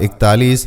41,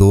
2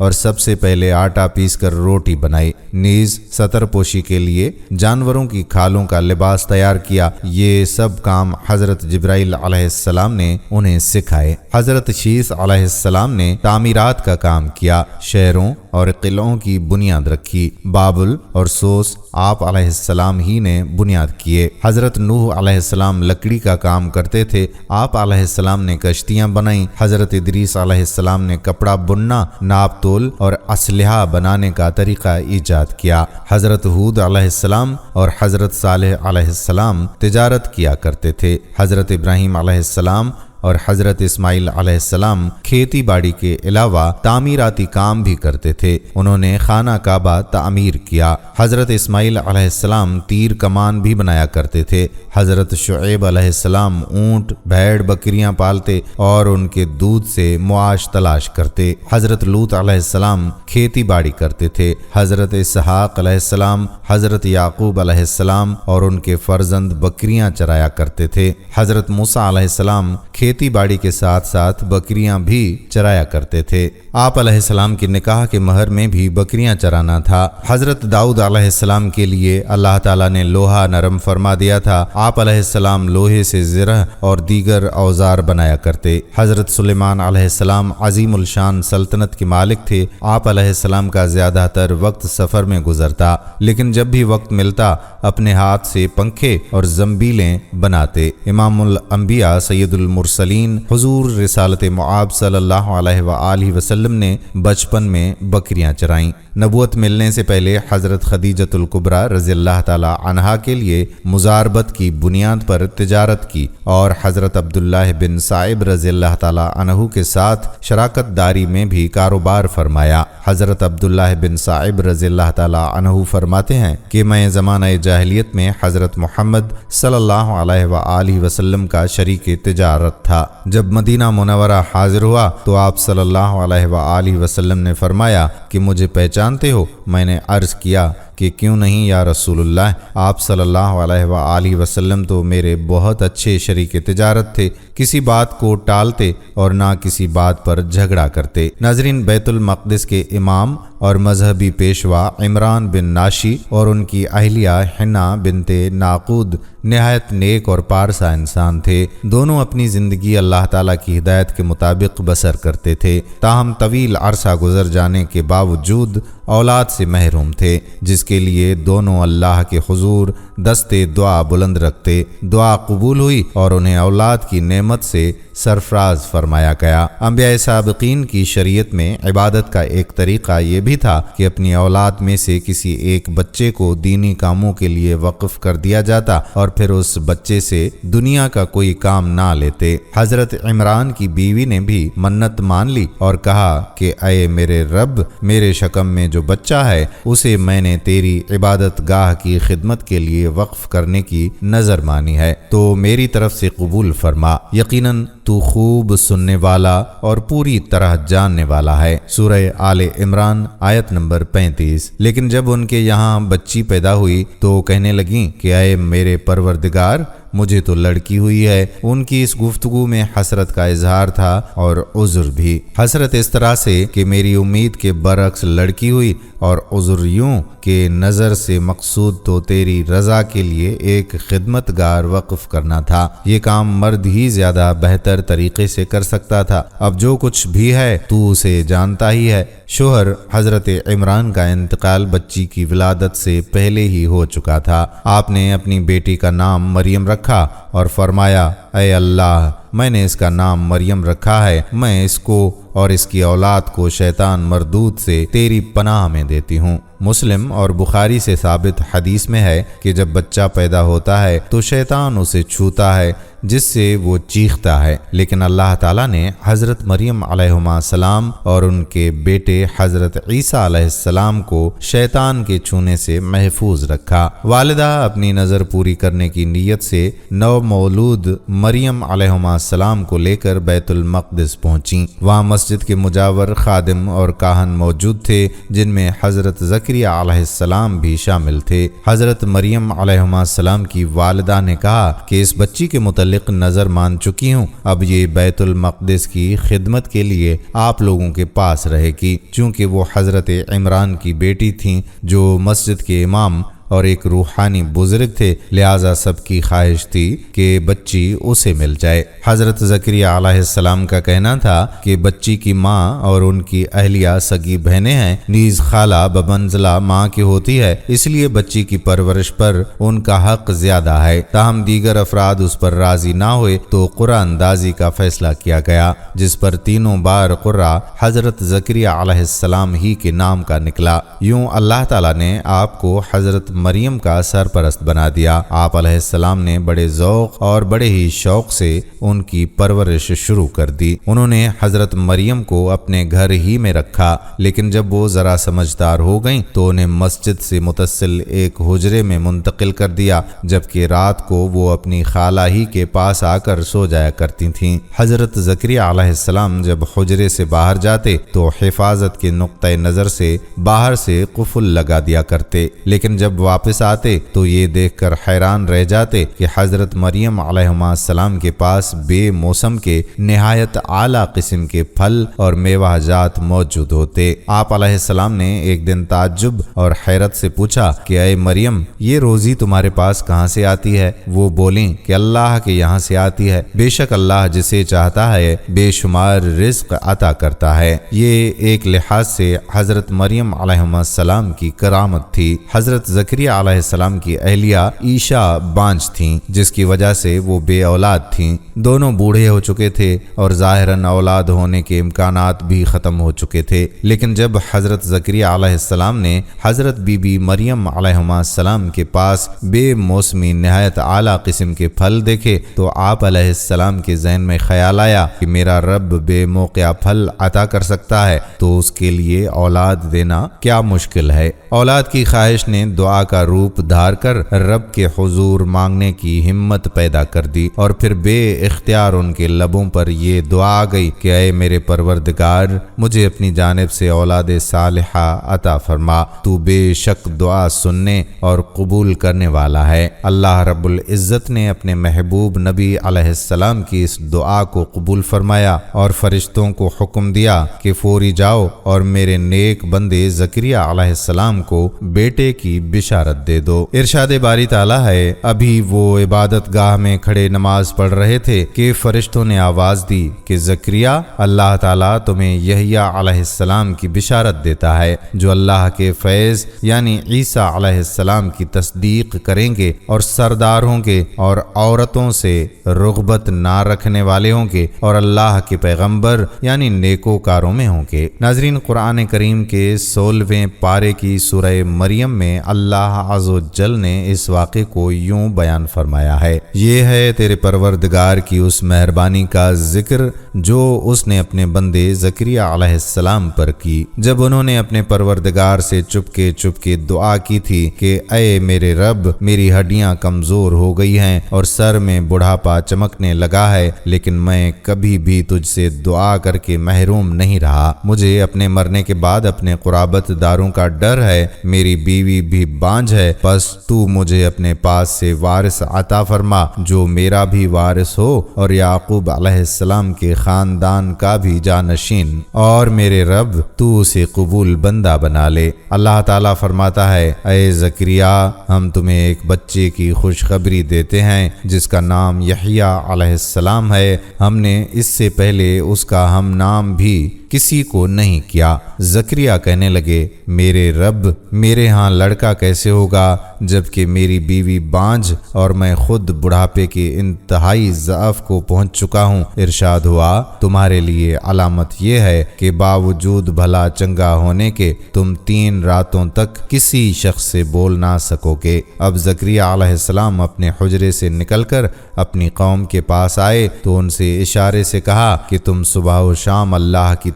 اور سب سے پہلے آٹا پیس کر روٹی بنائی، نیز ستر پوشی کے لیے جانوروں کی کھالوں کا لباس تیار کیا۔ یہ سب کام حضرت جبرائیل علیہ السلام نے انہیں سکھائے۔ حضرت شیث علیہ السلام نے تعمیرات کا کام کیا، شہروں اور قلعوں کی بنیاد رکھی۔ بابل اور سوس آپ علیہ السلام ہی نے بنیاد کیے۔ حضرت نوح علیہ السلام لکڑی کا کام کرتے تھے، آپ علیہ السلام نے کشتیاں بنائیں۔ حضرت ادریس علیہ السلام نے کپڑا بننا، ناپ تول اور اسلحہ بنانے کا طریقہ ایجاد کیا۔ حضرت ہود علیہ السلام اور حضرت صالح علیہ السلام تجارت کیا کرتے تھے۔ حضرت ابراہیم علیہ السلام اور حضرت اسماعیل علیہ السلام کھیتی باڑی کے علاوہ تعمیراتی کام بھی کرتے تھے، انہوں نے خانہ کعبہ تعمیر کیا۔ حضرت اسماعیل علیہ السلام تیر کمان بھی بنایا کرتے تھے۔ حضرت شعیب علیہ السلام اونٹ بھیڑ بکریاں پالتے اور ان کے دودھ سے معاش تلاش کرتے۔ حضرت لوط علیہ السلام کھیتی باڑی کرتے تھے۔ حضرت اسحاق علیہ السلام حضرت یعقوب علیہ السلام اور ان کے فرزند بکریاں چرایا کرتے تھے۔ حضرت موسیٰ علیہ السلام کھیتی باڑی کے ساتھ ساتھ بکریاں بھی چرایا کرتے تھے۔ آپ علیہ السلام کے نکاح کے مہر میں بھی بکریاں چرانا تھا۔ حضرت داؤد علیہ السلام کے لیے اللہ تعالیٰ نے لوہا نرم فرما دیا تھا، آپ علیہ السلام لوہے سے زرہ اور دیگر اوزار بنایا کرتے۔ حضرت سلیمان علیہ السلام عظیم الشان سلطنت کے مالک تھے، آپ علیہ السلام کا زیادہ تر وقت سفر میں گزرتا، لیکن جب بھی وقت ملتا اپنے ہاتھ سے پنکھے اور زنبیلیں بناتے۔ امام الانبیاء سید المرسلین حضور رسالت مآب صلی اللہ علیہ وآلہ وسلم نے بچپن میں بکریاں چرائیں۔ نبوت ملنے سے پہلے حضرت خدیجۃ الکبریٰ رضی اللہ تعالی عنہا کے لیے مزاربت کی بنیاد پر تجارت کی اور حضرت عبداللہ بن صائب رضی اللہ تعالی عنہ کے ساتھ شراکت داری میں بھی کاروبار فرمایا۔ حضرت عبداللہ بن صائب رضی اللہ تعالی عنہ فرماتے ہیں کہ میں زمانہ جاہلیت میں حضرت محمد صلی اللہ علیہ وآلہ وسلم کا شریک تجارت تھا۔ جب مدینہ منورہ حاضر ہوا تو آپ صلی اللہ علیہ وآلہ وسلم نے فرمایا کہ مجھے پہچانتے ہو؟ میں نے عرض کیا کہ کیوں نہیں یا رسول اللہ، آپ صلی اللہ علیہ وآلہ وسلم تو میرے بہت اچھے شریک تجارت تھے، کسی بات کو ٹالتے اور نہ کسی بات پر جھگڑا کرتے۔ ناظرین، بیت المقدس کے امام اور مذہبی پیشوا عمران بن ناشی اور ان کی اہلیہ حنا بنت ناقود نہایت نیک اور پارسا انسان تھے۔ دونوں اپنی زندگی اللہ تعالیٰ کی ہدایت کے مطابق بسر کرتے تھے، تاہم طویل عرصہ گزر جانے کے باوجود اولاد سے محروم تھے، جس کے لیے دونوں اللہ کے حضور دستے دعا بلند رکھتے۔ دعا قبول ہوئی اور انہیں اولاد کی نعمت سے سرفراز فرمایا گیا۔ انبیاء سابقین کی شریعت میں عبادت کا ایک طریقہ یہ بھی تھا کہ اپنی اولاد میں سے کسی ایک بچے کو دینی کاموں کے لیے وقف کر دیا جاتا اور پھر اس بچے سے دنیا کا کوئی کام نہ لیتے۔ حضرت عمران کی بیوی نے بھی منت مان لی اور کہا کہ اے میرے رب، میرے شکم میں جو بچہ ہے اسے میں نے تیری عبادت گاہ کی خدمت کے لیے وقف کرنے کی نظر مانی ہے، تو میری طرف سے قبول فرما، یقیناً تو خوب سننے والا اور پوری طرح جاننے والا ہے۔ سورہ آل عمران آیت نمبر 35۔ لیکن جب ان کے یہاں بچی پیدا ہوئی تو کہنے لگیں کہ اے میرے پروردگار، مجھے تو لڑکی ہوئی ہے۔ ان کی اس گفتگو میں حسرت کا اظہار تھا اور عذر بھی۔ حسرت اس طرح سے کہ میری امید کے برعکس لڑکی ہوئی، اور عذر یوں کہ نظر سے مقصود تو تیری رضا کے لیے ایک خدمت گار وقف کرنا تھا۔ یہ کام مرد ہی زیادہ بہتر طریقے سے کر سکتا تھا۔ اب جو کچھ بھی ہے تو اسے جانتا ہی ہے۔ شوہر حضرت عمران کا انتقال بچی کی ولادت سے پہلے ہی ہو چکا تھا۔ آپ نے اپنی بیٹی کا نام مریم رکھا اور فرمایا، اے اللہ، میں نے اس کا نام مریم رکھا ہے، میں اس کو اور اس کی اولاد کو شیطان مردود سے تیری پناہ میں دیتی ہوں۔ مسلم اور بخاری سے ثابت حدیث میں ہے کہ جب بچہ پیدا ہوتا ہے تو شیطان اسے چھوتا ہے جس سے وہ چیختا ہے، لیکن اللہ تعالیٰ نے حضرت مریم علیہ السلام اور ان کے بیٹے حضرت عیسیٰ علیہ السلام کو شیطان کے چھونے سے محفوظ رکھا۔ والدہ اپنی نظر پوری کرنے کی نیت سے نو مولود مریم علیہ السلام کو لے کر بیت المقدس پہنچیں۔ وہاں مسجد کے مجاور خادم اور کاہن موجود تھے، جن میں حضرت زکریہ علیہ السلام بھی شامل تھے۔ حضرت مریم علیہ السلام کی والدہ نے کہا کہ اس بچی کے متعلق نظر مان چکی ہوں، اب یہ بیت المقدس کی خدمت کے لیے آپ لوگوں کے پاس رہے گی، چونکہ وہ حضرت عمران کی بیٹی تھیں جو مسجد کے امام اور ایک روحانی بزرگ تھے، لہٰذا سب کی خواہش تھی کہ بچی اسے مل جائے۔ حضرت زکریہ علیہ السلام کا کہنا تھا کہ بچی کی ماں اور ان کی اہلیہ سگی بہنیں ہیں، نیز خالہ بمنزلہ ماں کی ہوتی ہے، اس لیے بچی کی پرورش پر ان کا حق زیادہ ہے۔ تاہم دیگر افراد اس پر راضی نہ ہوئے تو قرعہ اندازی کا فیصلہ کیا گیا، جس پر تینوں بار قرعہ حضرت زکریہ علیہ السلام ہی کے نام کا نکلا۔ یوں اللہ تعالیٰ نے آپ کو حضرت مریم کا سرپرست بنا دیا۔ آپ علیہ السلام نے بڑے ذوق اور بڑے ہی شوق سے ان کی پرورش شروع کر دی۔ انہوں نے حضرت مریم کو اپنے گھر ہی میں رکھا، لیکن جب وہ ذرا سمجھدار ہو گئیں تو انہیں مسجد سے متصل ایک حجرے میں منتقل کر دیا، جبکہ رات کو وہ اپنی خالہ ہی کے پاس آ کر سو جایا کرتی تھیں۔ حضرت زکریہ علیہ السلام جب حجرے سے باہر جاتے تو حفاظت کے نقطۂ نظر سے باہر سے قفل لگا دیا کرتے، لیکن جب واپس آتے تو یہ دیکھ کر حیران رہ جاتے کہ حضرت مریم علیہ السلام کے پاس بے موسم کے نہایت اعلیٰ قسم کے پھل اور میوہ جات موجود ہوتے۔ آپ علیہ السلام نے ایک دن تعجب اور حیرت سے پوچھا کہ اے مریم، یہ روزی تمہارے پاس کہاں سے آتی ہے؟ وہ بولیں کہ اللہ کے یہاں سے آتی ہے، بے شک اللہ جسے چاہتا ہے بے شمار رزق عطا کرتا ہے۔ یہ ایک لحاظ سے حضرت مریم علیہ السلام کی کرامت تھی۔ حضرت زکریہ علیہ السلام کی اہلیہ عیشا بانجھ تھیں، جس کی وجہ سے وہ بے اولاد تھیں۔ دونوں بوڑھے ہو چکے تھے اور ظاہراً اولاد ہونے کے امکانات بھی ختم ہو چکے تھے، لیکن جب حضرت زکریہ علیہ السلام نے حضرت بی بی مریم علیہ السلام کے پاس بے موسمی نہایت اعلیٰ قسم کے پھل دیکھے تو آپ علیہ السلام کے ذہن میں خیال آیا کہ میرا رب بے موقع پھل عطا کر سکتا ہے تو اس کے لیے اولاد دینا کیا مشکل ہے۔ اولاد کی خواہش نے دعا کا روپ دھار کر رب کے حضور مانگنے کی ہمت پیدا کر دی، اور پھر بے اختیار ان کے لبوں پر یہ دعا آ گئی کہ اے میرے پروردگار، مجھے اپنی جانب سے اولاد صالحہ عطا فرما، تو بے شک دعا سننے اور قبول کرنے والا ہے۔ اللہ رب العزت نے اپنے محبوب نبی علیہ السلام کی اس دعا کو قبول فرمایا اور فرشتوں کو حکم دیا کہ فوری جاؤ اور میرے نیک بندے زکریہ علیہ السلام کو بیٹے کی بشارت دے دو۔ ارشاد باری تعالیٰ ہے، ابھی وہ عبادت گاہ میں کھڑے نماز پڑھ رہے تھے کہ فرشتوں نے آواز دی کہ زکریہ، اللہ تعالیٰ تمہیں یحییٰ علیہ السلام کی بشارت دیتا ہے، جو اللہ کے فیض یعنی عیسیٰ علیہ السلام کی تصدیق کریں گے اور سردار ہوں گے اور عورتوں سے رغبت نہ رکھنے والے ہوں گے اور اللہ کے پیغمبر یعنی نیکوکاروں میں ہوں گے۔ ناظرین، قرآن کریم کے 16ویں پارے کی سورہ مریم میں اللہ عز و جل نے اس واقعے کو یوں بیان فرمایا ہے، یہ ہے تیرے پروردگار کی اس مہربانی کا ذکر جو اس نے اپنے بندے زکریہ علیہ السلام پر کی، جب انہوں نے اپنے پروردگار سے چپکے دعا کی تھی کہ اے میرے رب، میری ہڈیاں کمزور ہو گئی ہیں اور سر میں بڑھاپا چمکنے لگا ہے، لیکن میں کبھی بھی تجھ سے دعا کر کے محروم نہیں رہا، مجھے اپنے مرنے کے بعد اپنے قرابت داروں کا ڈر ہے، میری بیوی بھی بانجھ ہے، بس تو مجھے اپنے پاس سے وارث عطا فرما جو میرا بھی وارث ہو اور یعقوب علیہ السلام کے خاندان کا بھی جانشین، اور میرے رب تو اسے قبول بندہ بنا لے۔ اللہ تعالیٰ فرماتا ہے، اے زکریا، ہم تمہیں ایک بچے کی خوشخبری دیتے ہیں جس کا نام یحییٰ علیہ السلام ہے، ہم نے اس سے پہلے اس کا ہم نام بھی کسی کو نہیں کیا۔ زکریا کہنے لگے، میرے رب، میرے ہاں لڑکا کیسے ہوگا جبکہ میری بیوی بانجھ اور میں خود بڑھاپے کے انتہائی ضعف کو پہنچ چکا ہوں۔ ارشاد ہوا، تمہارے لیے علامت یہ ہے کہ باوجود بھلا چنگا ہونے کے تم 3 راتوں تک کسی شخص سے بول نہ سکو گے۔ اب زکریا علیہ السلام اپنے حجرے سے نکل کر اپنی قوم کے پاس آئے تو ان سے اشارے سے کہا کہ تم صبح و شام اللہ کی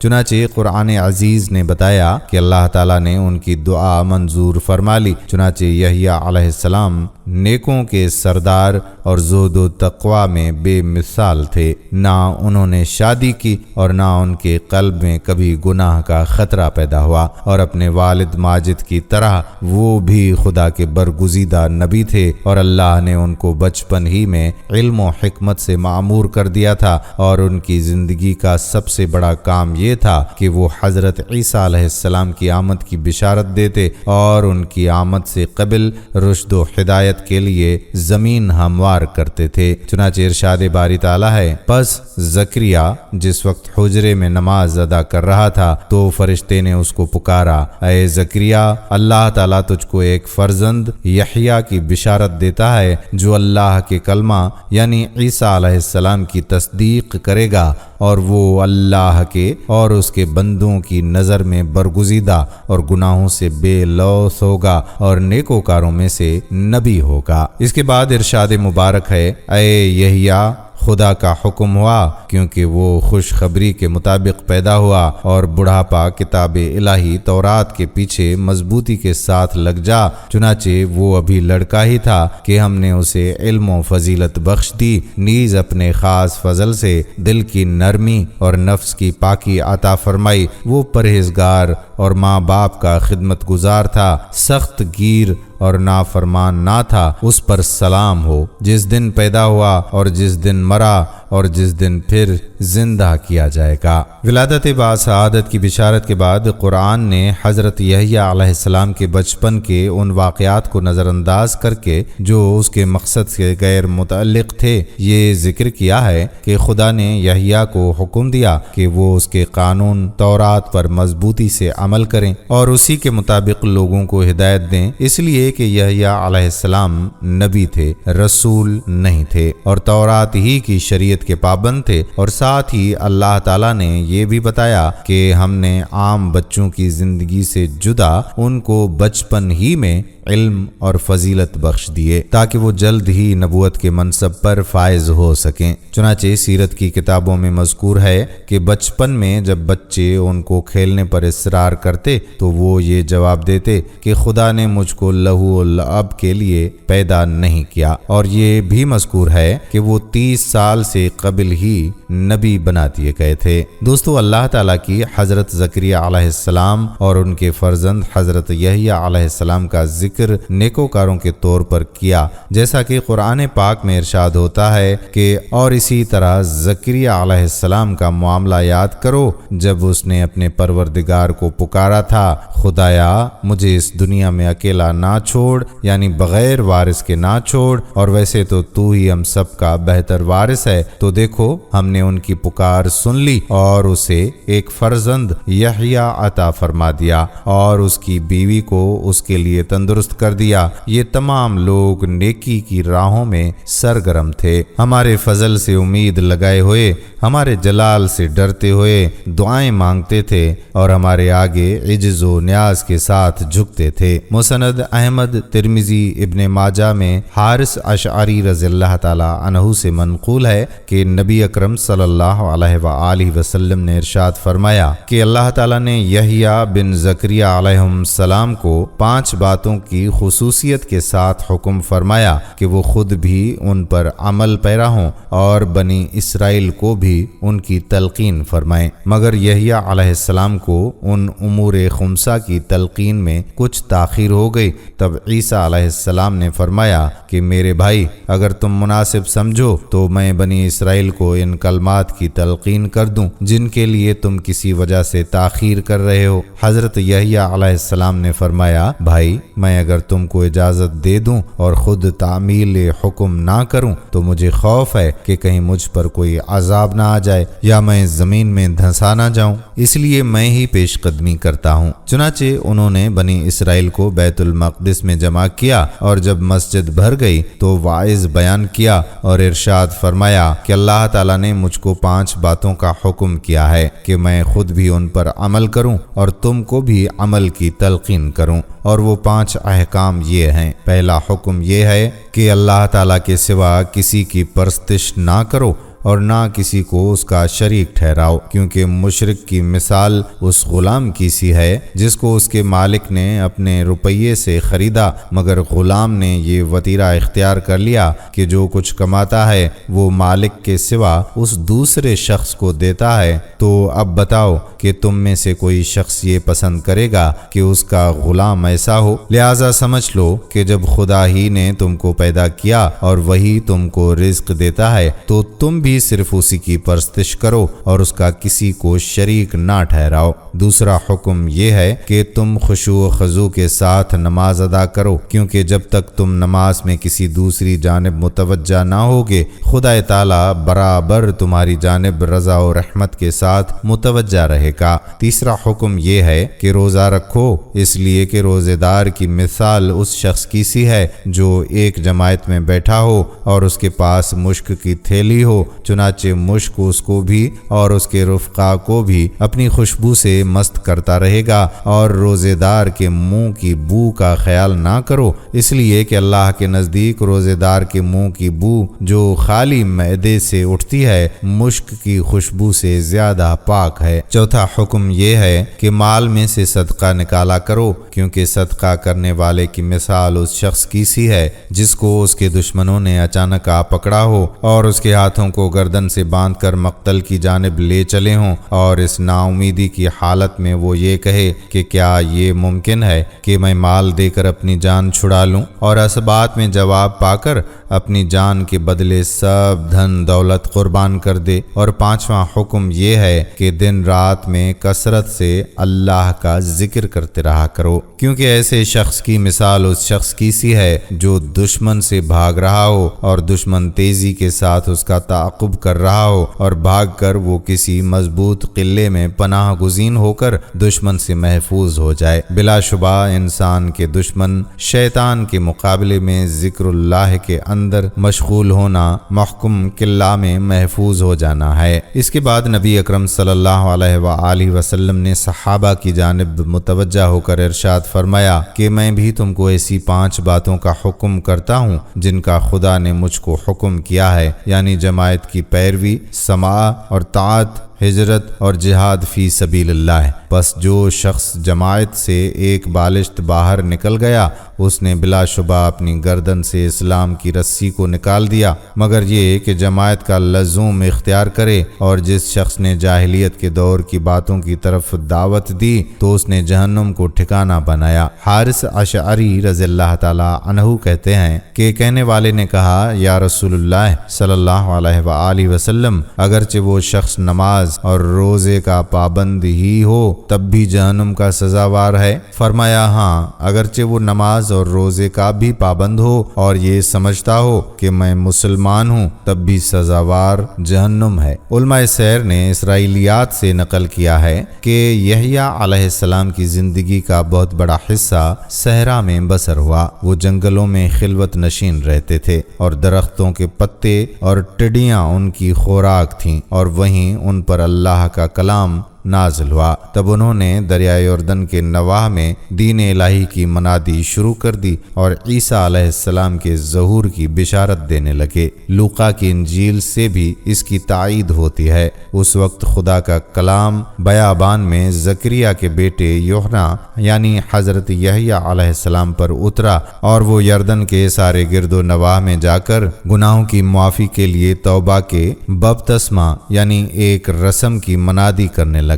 چنانچہ قرآن عزیز نے بتایا کہ اللہ تعالیٰ نے ان کی دعا منظور فرما لی۔ چنانچہ یحییٰ علیہ السلام نیکوں کے سردار اور زہد و تقوی میں بے مثال تھے۔ نہ انہوں نے شادی کی اور نہ ان کے قلب میں کبھی گناہ کا خطرہ پیدا ہوا، اور اپنے والد ماجد کی طرح وہ بھی خدا کے برگزیدہ نبی تھے، اور اللہ نے ان کو بچپن ہی میں علم و حکمت سے معمور کر دیا تھا، اور ان کی زندگی کا سب سے بڑا کام یہ تھا کہ وہ حضرت عیسیٰ علیہ السلام کی آمد کی بشارت دیتے اور ان کی آمد سے قبل رشد و ہدایت کے لیے زمین ہموار کرتے تھے۔ چنانچہ ارشاد باری تعالیٰ ہے، پس زکریا جس وقت حجرے میں نماز ادا کر رہا تھا تو فرشتے نے اس کو پکارا، اے زکریا، اللہ تعالیٰ تجھ کو ایک فرزند یحییٰ کی بشارت دیتا ہے جو اللہ کے کلمہ یعنی عیسیٰ علیہ السلام کی تصدیق کرے گا، اور وہ اللہ کے اور اس کے بندوں کی نظر میں برگزیدہ اور گناہوں سے بے لوث ہوگا اور نیکوکاروں میں سے نبی ہوگا۔ اس کے بعد ارشاد مبارک ہے، اے یحییٰ، خدا کا حکم ہوا کیونکہ وہ خوشخبری کے مطابق پیدا ہوا، اور بڑھاپا کتاب الہی تورات کے پیچھے مضبوطی کے ساتھ لگ جا۔ چنانچہ وہ ابھی لڑکا ہی تھا کہ ہم نے اسے علم و فضیلت بخش دی، نیز اپنے خاص فضل سے دل کی نرمی اور نفس کی پاکی عطا فرمائی۔ وہ پرہیزگار اور ماں باپ کا خدمت گزار تھا، سخت گیر اور نافرمان نہ تھا۔ اس پر سلام ہو جس دن پیدا ہوا اور جس دن مرا اور جس دن پھر زندہ کیا جائے گا۔ ولادت باسعادت کی بشارت کے بعد قرآن نے حضرت یحییٰ علیہ السلام کے بچپن کے ان واقعات کو نظر انداز کر کے جو اس کے مقصد سے غیر متعلق تھے یہ ذکر کیا ہے کہ خدا نے یحییٰ کو حکم دیا کہ وہ اس کے قانون تورات پر مضبوطی سے عمل کریں اور اسی کے مطابق لوگوں کو ہدایت دیں، اس لیے کہ یحییٰ علیہ السلام نبی تھے، رسول نہیں تھے، اور تورات ہی کی شریعت کے پابند تھے۔ اور ساتھ ہی اللہ تعالیٰ نے یہ بھی بتایا کہ ہم نے عام بچوں کی زندگی سے جدا ان کو بچپن ہی میں علم اور فضیلت بخش دیے تاکہ وہ جلد ہی نبوت کے منصب پر فائز ہو سکیں۔ چنانچہ سیرت کی کتابوں میں مذکور ہے کہ بچپن میں جب بچے ان کو کھیلنے پر اصرار کرتے تو وہ یہ جواب دیتے کہ خدا نے مجھ کو لہو و لعب کے لیے پیدا نہیں کیا، اور یہ بھی مذکور ہے کہ وہ 30 سال سے قبل ہی نبی بنا دیے گئے تھے۔ دوستو، اللہ تعالیٰ کی حضرت زکریا علیہ السلام اور ان کے فرزند حضرت یحییٰ علیہ السلام کا ذکر نیکوکاروں کے طور پر کیا، جیسا کہ قرآن پاک میں ارشاد ہوتا ہے کہ اور اسی طرح زکریا علیہ السلام کا معاملہ یاد کرو جب اس نے اپنے پروردگار کو پکارا تھا، خدایا مجھے اس دنیا میں اکیلا نہ چھوڑ، یعنی بغیر وارث کے نہ چھوڑ، اور ویسے تو ہی ہم سب کا بہتر وارث ہے۔ تو دیکھو ہم نے ان کی پکار سن لی اور اسے ایک فرزند یحییٰ عطا فرما دیا اور اس کی بیوی کو اس کے لیے تندرست کر دیا۔ یہ تمام لوگ نیکی کی راہوں میں سرگرم تھے، ہمارے فضل سے امید لگائے ہوئے، ہمارے جلال سے ڈرتے ہوئے دعائیں مانگتے تھے اور ہمارے آگے عجز و نیاز کے ساتھ جھکتے تھے۔ مسند احمد، ترمذی، ابن ماجہ میں حارث اشعری رضی اللہ تعالی عنہ سے منقول ہے کہ نبی اکرم صلی اللہ علیہ وآلہ وسلم نے ارشاد فرمایا کہ اللہ تعالیٰ نے یحییٰ بن زکریا علیہ السلام کو 5 باتوں کی خصوصیت کے ساتھ حکم فرمایا کہ وہ خود بھی ان پر عمل پیرا ہوں اور بنی اسرائیل کو بھی ان کی تلقین فرمائیں، مگر یحییٰ علیہ السلام کو ان امور خمسہ کی تلقین میں کچھ تاخیر ہو گئی۔ تب عیسیٰ علیہ السلام نے فرمایا کہ میرے بھائی، اگر تم مناسب سمجھو تو میں بنی اسرائیل کو ان کلمات کی تلقین کر دوں جن کے لیے تم کسی وجہ سے تاخیر کر رہے ہو۔ حضرت یحییٰ علیہ السلام نے فرمایا، بھائی میں اگر تم کو اجازت دے دوں اور خود تعمیل حکم نہ کروں تو مجھے خوف ہے کہ کہیں مجھ پر کوئی عذاب نہ آ جائے یا میں زمین میں دھنسا نہ جاؤں، اس لیے میں ہی پیش قدمی کرتا ہوں۔ چنانچہ انہوں نے بنی اسرائیل کو بیت المقدس میں جمع کیا، اور جب مسجد بھر گئی تو واعظ بیان کیا اور ارشاد فرمایا کہ اللہ تعالیٰ نے مجھ کو 5 باتوں کا حکم کیا ہے کہ میں خود بھی ان پر عمل کروں اور تم کو بھی عمل کی تلقین کروں، اور وہ 5 احکام یہ ہیں۔ پہلا حکم یہ ہے کہ اللہ تعالیٰ کے سوا کسی کی پرستش نہ کرو اور نہ کسی کو اس کا شریک ٹھہراؤ، کیونکہ مشرک کی مثال اس غلام کی سی ہے جس کو اس کے مالک نے اپنے روپیے سے خریدا، مگر غلام نے یہ وتیرہ اختیار کر لیا کہ جو کچھ کماتا ہے وہ مالک کے سوا اس دوسرے شخص کو دیتا ہے۔ تو اب بتاؤ کہ تم میں سے کوئی شخص یہ پسند کرے گا کہ اس کا غلام ایسا ہو؟ لہذا سمجھ لو کہ جب خدا ہی نے تم کو پیدا کیا اور وہی تم کو رزق دیتا ہے تو تم بھی صرف اسی کی پرستش کرو اور اس کا کسی کو شریک نہ ٹھہراؤ۔ دوسرا حکم یہ ہے کہ تم خشوع و خضوع کے ساتھ نماز ادا کرو، کیونکہ جب تک تم نماز میں کسی دوسری جانب متوجہ نہ ہوگے خدا تعالیٰ برابر تمہاری جانب رضا و رحمت کے ساتھ متوجہ رہے گا۔ تیسرا حکم یہ ہے کہ روزہ رکھو، اس لیے کہ روزے دار کی مثال اس شخص کی سی ہے جو ایک جماعت میں بیٹھا ہو اور اس کے پاس مشک کی تھیلی ہو، چنانچہ مشک اس کو بھی اور اس کے رفقا کو بھی اپنی خوشبو سے مست کرتا رہے گا، اور روزے دار کے منہ کی بو کا خیال نہ کرو، اس لیے کہ اللہ کے نزدیک روزے دار کے منہ کی بو جو خالی معدے سے اٹھتی ہے مشک کی خوشبو سے زیادہ پاک ہے۔ چوتھا حکم یہ ہے کہ مال میں سے صدقہ نکالا کرو، کیونکہ صدقہ کرنے والے کی مثال اس شخص کی سی ہے جس کو اس کے دشمنوں نے اچانک آ پکڑا ہو اور اس کے ہاتھوں کو گردن سے باندھ کر مقتل کی جانب لے چلے ہوں، اور اس نا امیدی کی حالت میں وہ یہ کہے کہ کیا یہ ممکن ہے کہ میں مال دے کر اپنی جان چھڑا لوں، اور اسبات میں جواب پا کر اپنی جان کے بدلے سب دھن دولت قربان کر دے۔ اور پانچواں حکم یہ ہے کہ دن رات میں کثرت سے اللہ کا ذکر کرتے رہا کرو، کیونکہ ایسے شخص کی مثال اس شخص کی سی ہے جو دشمن سے بھاگ رہا ہو اور دشمن تیزی کے ساتھ اس کا تعاقب کر رہا ہو، اور بھاگ کر وہ کسی مضبوط قلعے میں پناہ گزین ہو کر دشمن سے محفوظ ہو جائے۔ بلا شبہ انسان کے دشمن شیطان کے مقابلے میں ذکر اللہ کے اندر مشغول ہونا محکم قلعہ میں محفوظ ہو جانا ہے۔ اس کے بعد نبی اکرم صلی اللہ علیہ وآلہ وسلم نے صحابہ کی جانب متوجہ ہو کر ارشاد فرمایا کہ میں بھی تم کو ایسی 5 باتوں کا حکم کرتا ہوں جن کا خدا نے مجھ کو حکم کیا ہے، یعنی جماعت کی پیروی، سماع اور طاعت، ہجرت اور جہاد فی سبیل اللہ۔ بس جو شخص جماعت سے ایک بالشت باہر نکل گیا اس نے بلا شبہ اپنی گردن سے اسلام کی رسی کو نکال دیا، مگر یہ کہ جماعت کا لزوم اختیار کرے، اور جس شخص نے جاہلیت کے دور کی باتوں کی طرف دعوت دی تو اس نے جہنم کو ٹھکانہ بنایا۔ حارث اشعری رضی اللہ تعالی عنہ کہتے ہیں کہ کہنے والے نے کہا یا رسول اللہ صلی اللہ علیہ وآلہ وسلم، اگرچہ وہ شخص نماز اور روزے کا پابند ہی ہو تب بھی جہنم کا سزاوار ہے؟ فرمایا ہاں، اگرچہ وہ نماز اور روزے کا بھی پابند ہو اور یہ سمجھتا ہو کہ میں مسلمان ہوں تب بھی سزاوار جہنم ہے۔ علماء سیر نے اسرائیلیات سے نقل کیا ہے کہ یحییٰ علیہ السلام کی زندگی کا بہت بڑا حصہ صحرا میں بسر ہوا۔ وہ جنگلوں میں خلوت نشین رہتے تھے اور درختوں کے پتے اور ٹڈیاں ان کی خوراک تھیں، اور وہیں ان پر اللہ کا کلام نازل ہوا۔ تب انہوں نے دریائے اردن کے نواح میں دین الہی کی منادی شروع کر دی اور عیسیٰ علیہ السلام کے ظہور کی بشارت دینے لگے۔ لوقا کی انجیل سے بھی اس کی تائید ہوتی ہے۔ اس وقت خدا کا کلام بیابان میں زکریا کے بیٹے یوحنا یعنی حضرت یحییٰ علیہ السلام پر اترا، اور وہ یردن کے سارے گرد و نواح میں جا کر گناہوں کی معافی کے لیے توبہ کے بپتسمہ یعنی ایک رسم کی منادی کرنے لگا۔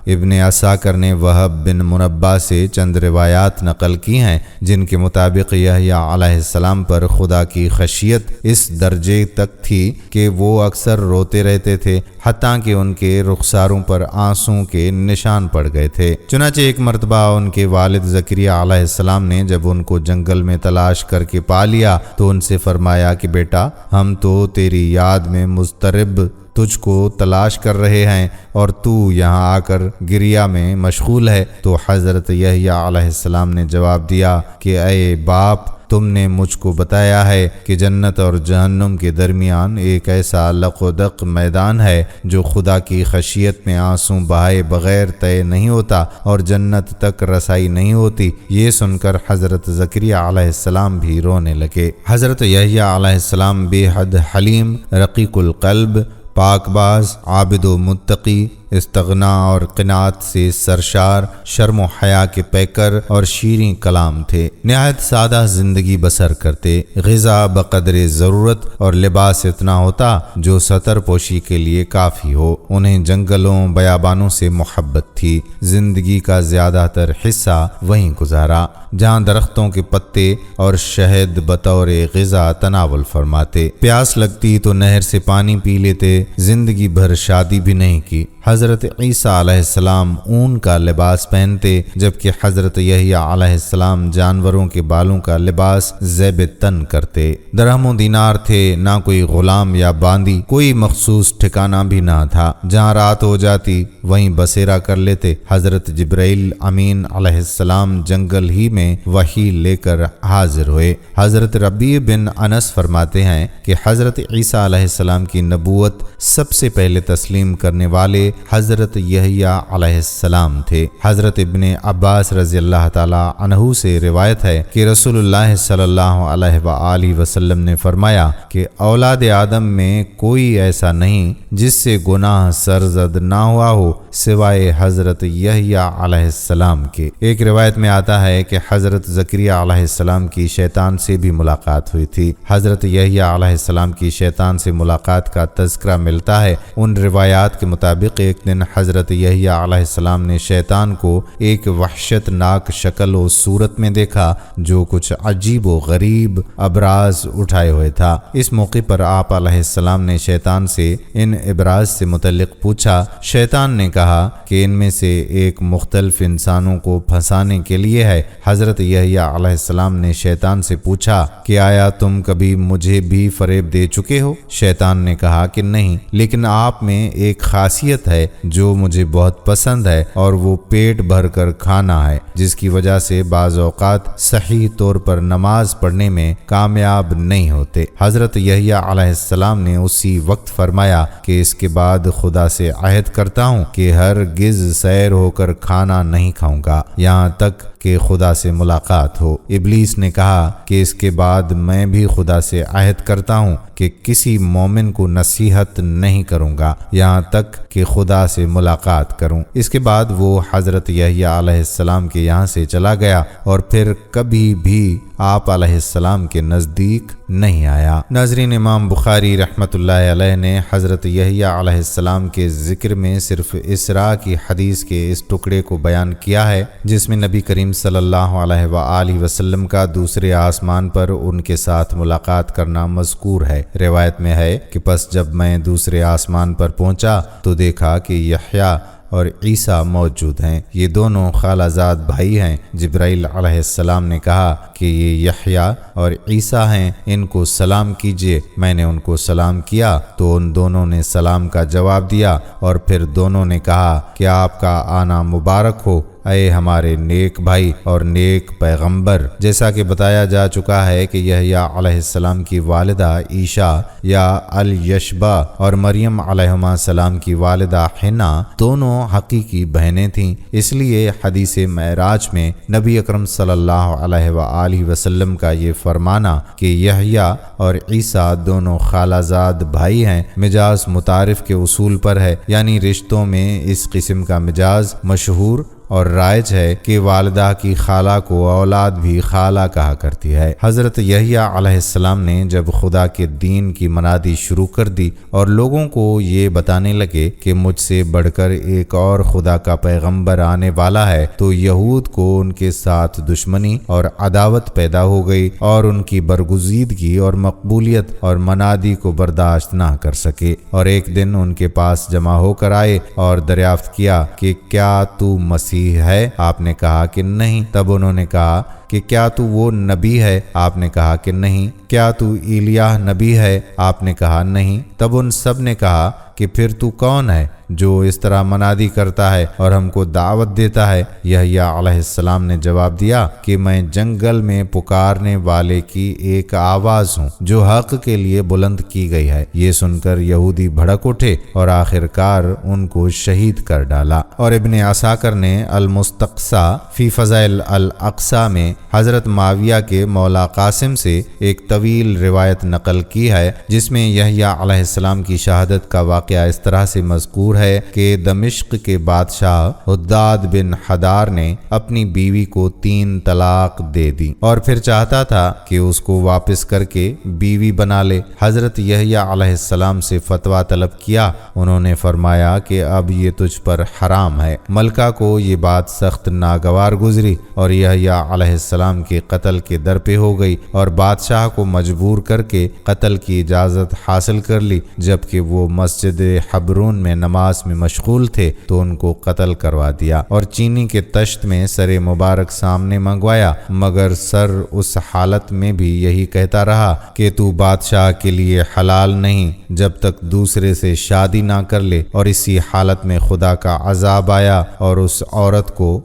ابن عساکر نے وہب بن منبہ سے چند روایات نقل کی ہیں جن کے مطابق یحییٰ علیہ السلام پر خدا کی خشیت اس درجے تک تھی کہ وہ اکثر روتے رہتے تھے، حتیٰ کہ ان کے رخساروں پر آنسوں کے نشان پڑ گئے تھے۔ چنانچہ ایک مرتبہ ان کے والد زکریا علیہ السلام نے جب ان کو جنگل میں تلاش کر کے پا لیا تو ان سے فرمایا کہ بیٹا، ہم تو تیری یاد میں مضطرب تجھ کو تلاش کر رہے ہیں اور تو یہاں آ کر گریا میں مشغول ہے۔ تو حضرت یحییٰ علیہ السلام نے جواب دیا کہ اے باپ، تم نے مجھ کو بتایا ہے کہ جنت اور جہنم کے درمیان ایک ایسا لق و دق میدان ہے جو خدا کی خشیت میں آنسوں بہائے بغیر طے نہیں ہوتا اور جنت تک رسائی نہیں ہوتی۔ یہ سن کر حضرت زکریا علیہ السلام بھی رونے لگے۔ حضرت یحییٰ علیہ السلام بے حد حلیم، رقیق القلب، پاک باز، عابد و متقی، استغنا اور قناعت سے سرشار، شرم و حیا کے پیکر اور شیریں کلام تھے۔ نہایت سادہ زندگی بسر کرتے، غذا بقدر ضرورت اور لباس اتنا ہوتا جو ستر پوشی کے لیے کافی ہو۔ انہیں جنگلوں بیابانوں سے محبت تھی، زندگی کا زیادہ تر حصہ وہیں گزارا جہاں درختوں کے پتے اور شہد بطور غذا تناول فرماتے۔ پیاس لگتی تو نہر سے پانی پی لیتے، زندگی بھر شادی بھی نہیں کی۔ حضرت عیسیٰ علیہ السلام اون کا لباس پہنتے، جبکہ حضرت یحییٰ علیہ السلام جانوروں کے بالوں کا لباس زیب تن کرتے۔ درہم و دینار تھے، نہ کوئی غلام یا باندی، کوئی مخصوص ٹھکانہ بھی نہ تھا۔ جہاں رات ہو جاتی وہیں بسیرا کر لیتے۔ حضرت جبرائیل امین علیہ السلام جنگل ہی میں وحی لے کر حاضر ہوئے۔ حضرت ربیع بن انس فرماتے ہیں کہ حضرت عیسیٰ علیہ السلام کی نبوت سب سے پہلے تسلیم کرنے والے حضرت یحییٰ علیہ السلام تھے۔ حضرت ابن عباس رضی اللہ تعالی عنہ سے روایت ہے کہ رسول اللہ صلی اللہ علیہ وآلہ وسلم نے فرمایا کہ اولاد آدم میں کوئی ایسا نہیں جس سے گناہ سرزد نہ ہوا ہو سوائے حضرت یحییٰ علیہ السلام کے۔ ایک روایت میں آتا ہے کہ حضرت زکریا علیہ السلام کی شیطان سے بھی ملاقات ہوئی تھی۔ حضرت یحییٰ علیہ السلام کی شیطان سے ملاقات کا تذکرہ ملتا ہے۔ ان روایات کے مطابق ایک دن حضرت یحییٰ علیہ السلام نے شیطان کو ایک وحشت ناک شکل و صورت میں دیکھا جو کچھ عجیب و غریب ابراز اٹھائے ہوئے تھا۔ اس موقع پر آپ علیہ السلام نے شیطان سے ان ابراز سے متعلق پوچھا۔ شیطان نے کہا کہ ان میں سے ایک مختلف انسانوں کو پھنسانے کے لیے ہے۔ حضرت یحییٰ علیہ السلام نے شیطان سے پوچھا کہ آیا تم کبھی مجھے بھی فریب دے چکے ہو؟ شیطان نے کہا کہ نہیں، لیکن آپ میں ایک خاصیت ہے جو مجھے بہت پسند ہے، اور وہ پیٹ بھر کر کھانا ہے، جس کی وجہ سے بعض اوقات صحیح طور پر نماز پڑھنے میں کامیاب نہیں ہوتے۔ حضرت یحییٰ علیہ السلام نے اسی وقت فرمایا کہ اس کے بعد خدا سے عہد کرتا ہوں کہ ہرگز سیر ہو کر کھانا نہیں کھاؤں گا یہاں تک کہ خدا سے ملاقات ہو۔ ابلیس نے کہا کہ اس کے بعد میں بھی خدا سے عہد کرتا ہوں کہ کسی مومن کو نصیحت نہیں کروں گا یہاں تک کہ خدا سے ملاقات کروں۔ اس کے بعد وہ حضرت یحییٰ علیہ السلام کے یہاں سے چلا گیا اور پھر کبھی بھی آپ علیہ السلام کے نزدیک نہیں آیا۔ ناظرین، امام بخاری رحمۃ اللہ علیہ نے حضرت یحییٰ علیہ السلام کے ذکر میں صرف اسراء کی حدیث کے اس ٹکڑے کو بیان کیا ہے جس میں نبی کریم صلی اللہ علیہ وآلہ وسلم کا دوسرے آسمان پر ان کے ساتھ ملاقات کرنا مذکور ہے۔ روایت میں ہے کہ پس جب میں دوسرے آسمان پر پہنچا تو دیکھا کہ یحییٰ اور عیسیٰ موجود ہیں، یہ دونوں خالہ زاد بھائی ہیں۔ جبرائیل علیہ السلام نے کہا کہ یہ یحییٰ اور عیسیٰ ہیں، ان کو سلام کیجیے۔ میں نے ان کو سلام کیا تو ان دونوں نے سلام کا جواب دیا، اور پھر دونوں نے کہا کہ آپ کا آنا مبارک ہو اے ہمارے نیک بھائی اور نیک پیغمبر۔ جیسا کہ بتایا جا چکا ہے کہ یحییٰ علیہ السلام کی والدہ عیشا یا الیشبا اور مریم علیہ السلام کی والدہ حنا دونوں حقیقی بہنیں تھیں۔ اس لیے حدیث معراج میں نبی اکرم صلی اللہ علیہ وآلہ وسلم کا یہ فرمانا کہ یحییٰ اور عیسیٰ دونوں خالہ زاد بھائی ہیں مجاز متعارف کے اصول پر ہے، یعنی رشتوں میں اس قسم کا مجاز مشہور اور رائج ہے کہ والدہ کی خالہ کو اولاد بھی خالہ کہا کرتی ہے۔ حضرت یحییٰ علیہ السلام نے جب خدا کے دین کی منادی شروع کر دی اور لوگوں کو یہ بتانے لگے کہ مجھ سے بڑھ کر ایک اور خدا کا پیغمبر آنے والا ہے، تو یہود کو ان کے ساتھ دشمنی اور عداوت پیدا ہو گئی اور ان کی برگزیدگی اور مقبولیت اور منادی کو برداشت نہ کر سکے، اور ایک دن ان کے پاس جمع ہو کر آئے اور دریافت کیا کہ کیا تو مسیح ہے؟ آپ نے کہا کہ نہیں۔ تب انہوں نے کہا کہ کیا تو وہ نبی ہے؟ آپ نے کہا کہ نہیں۔ کیا تو ایلیاہ نبی ہے؟ آپ نے کہا نہیں۔ تب ان سب نے کہا کہ پھر تو کون ہے؟ جو اس طرح منادی کرتا ہے اور ہم کو دعوت دیتا ہے؟ یحییٰ علیہ السلام نے جواب دیا کہ میں جنگل میں پکارنے والے کی ایک آواز ہوں جو حق کے لیے بلند کی گئی ہے۔ یہ سن کر یہودی بھڑک اٹھے اور آخرکار ان کو شہید کر ڈالا۔ اور ابن عساکر نے المستقصی فی فضائل الاقصی میں حضرت معاویہ کے مولا قاسم سے ایک طویل روایت نقل کی ہے جس میں یحییٰ علیہ السلام کی شہادت کا واقعہ اس طرح سے مذکور ہے کہ دمشق کے بادشاہ حداد بن حدار نے اپنی بیوی کو 3 طلاق دے دی اور پھر چاہتا تھا کہ اس کو واپس کر کے بیوی بنا لے۔ حضرت یحییٰ علیہ السلام سے فتویٰ طلب کیا۔ انہوں نے فرمایا کہ اب یہ تجھ پر حرام ہے۔ ملکہ کو یہ بات سخت ناگوار گزری اور یحییٰ علیہ السلام کے قتل کے در پہ ہو گئی اور بادشاہ کو مجبور کر کے قتل کی اجازت حاصل کر لی۔ جبکہ وہ مسجد حبرون میں نماز میں مشغول تھے تو ان کو قتل کروا دیا اور چینی کے تشت میں سر مبارک سامنے منگوایا، مگر سر اس حالت میں بھی یہی کہتا رہا کہ تو بادشاہ کے لیے حلال نہیں جب تک دوسرے سے شادی نہ کر لے، اور اسی حالت میں خدا کا عذاب آیا اور اس عورت کو